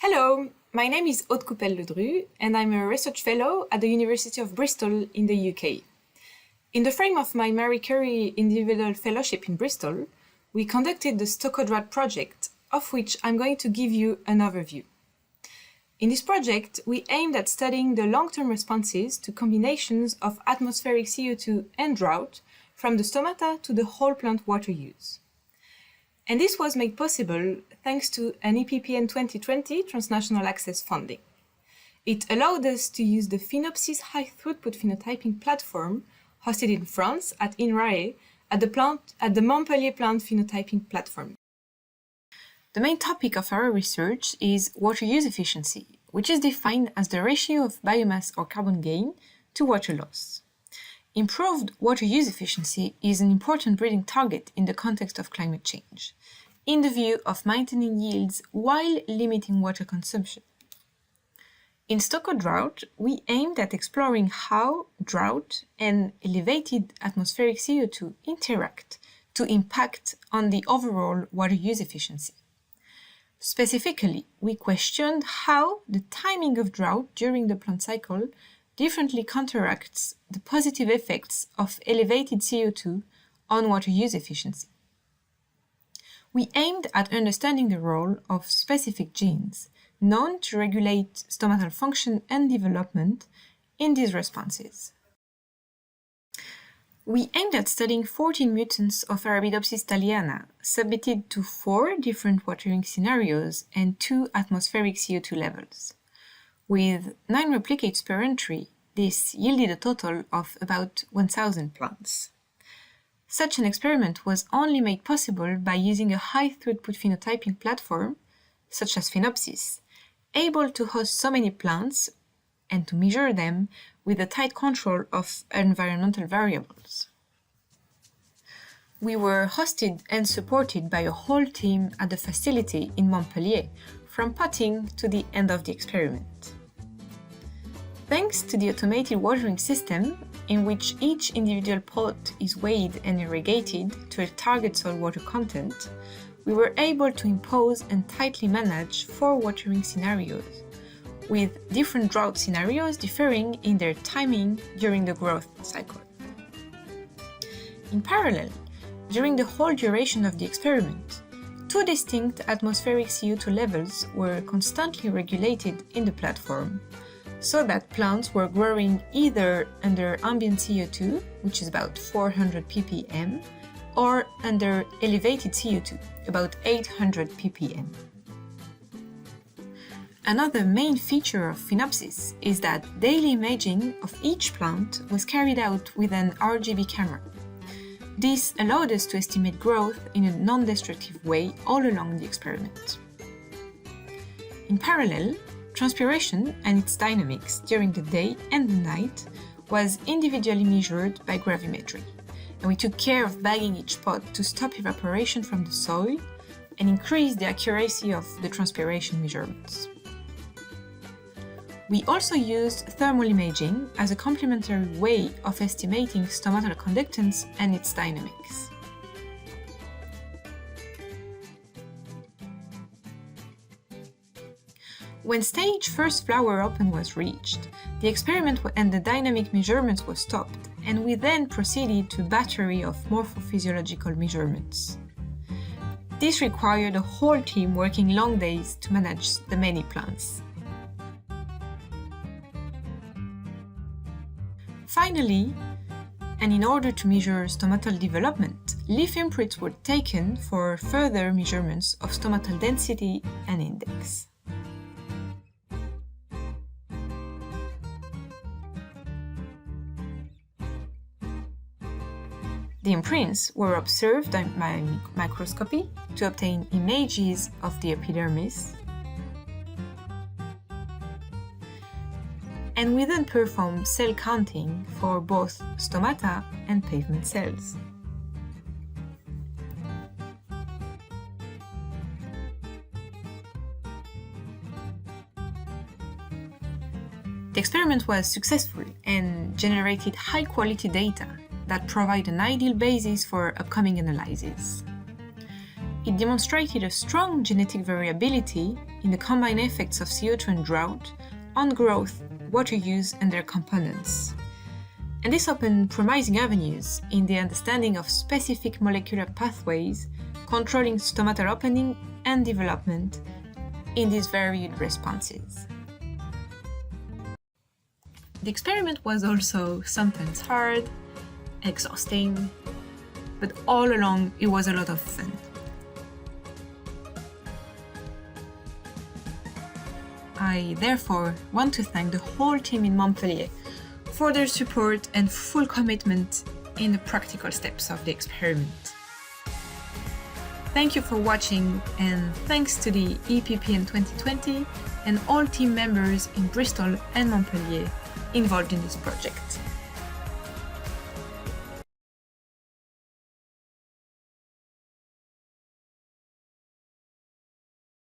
Hello, my name is Aude Coupel-Ledru and I'm a research fellow at the University of Bristol in the UK. In the frame of my Marie Curie individual fellowship in Bristol, we conducted the STOCOdrought project, of which I'm going to give you an overview. In this project, we aimed at studying the long-term responses to combinations of atmospheric CO2 and drought from the stomata to the whole plant water use. And this was made possible thanks to an EPPN2020 transnational access funding. It allowed us to use the PhenoPsis high-throughput phenotyping platform hosted in France at INRAE at the Montpellier plant phenotyping platform. The main topic of our research is water use efficiency, which is defined as the ratio of biomass or carbon gain to water loss. Improved water use efficiency is an important breeding target in the context of climate change, in the view of maintaining yields while limiting water consumption. In STOCOdrought, we aimed at exploring how drought and elevated atmospheric CO2 interact to impact on the overall water use efficiency. Specifically, we questioned how the timing of drought during the plant cycle differently counteracts the positive effects of elevated CO2 on water use efficiency. We aimed at understanding the role of specific genes known to regulate stomatal function and development in these responses. We aimed at studying 14 mutants of Arabidopsis thaliana submitted to 4 different watering scenarios and 2 atmospheric CO2 levels. With 9 replicates per entry, this yielded a total of about 1,000 plants. Such an experiment was only made possible by using a high-throughput phenotyping platform, such as PhenoPsis, able to host so many plants and to measure them with a tight control of environmental variables. We were hosted and supported by a whole team at the facility in Montpellier, from potting to the end of the experiment. Thanks to the automated watering system, in which each individual pot is weighed and irrigated to a target soil water content, we were able to impose and tightly manage 4 watering scenarios, with different drought scenarios differing in their timing during the growth cycle. In parallel, during the whole duration of the experiment, 2 distinct atmospheric CO2 levels were constantly regulated in the platform, so that plants were growing either under ambient CO2, which is about 400 ppm, or under elevated CO2, about 800 ppm. Another main feature of PhenoPsis is that daily imaging of each plant was carried out with an RGB camera. This allowed us to estimate growth in a non-destructive way all along the experiment. In parallel, transpiration and its dynamics during the day and the night was individually measured by gravimetry, and we took care of bagging each pot to stop evaporation from the soil and increase the accuracy of the transpiration measurements. We also used thermal imaging as a complementary way of estimating stomatal conductance and its dynamics. When stage first flower open was reached, the experiment and the dynamic measurements were stopped, and we then proceeded to a battery of morpho-physiological measurements. This required a whole team working long days to manage the many plants. Finally, and in order to measure stomatal development, leaf imprints were taken for further measurements of stomatal density and index. The imprints were observed by microscopy to obtain images of the epidermis, and we then performed cell counting for both stomata and pavement cells. The experiment was successful and generated high-quality data that provide an ideal basis for upcoming analyses. It demonstrated a strong genetic variability in the combined effects of CO2 and drought on growth, water use, and their components. And this opened promising avenues in the understanding of specific molecular pathways controlling stomatal opening and development in these varied responses. The experiment was also sometimes hard, exhausting, but all along it was a lot of fun. I therefore want to thank the whole team in Montpellier for their support and full commitment in the practical steps of the experiment. Thank you for watching, and thanks to the EPPN2020 and all team members in Bristol and Montpellier involved in this project.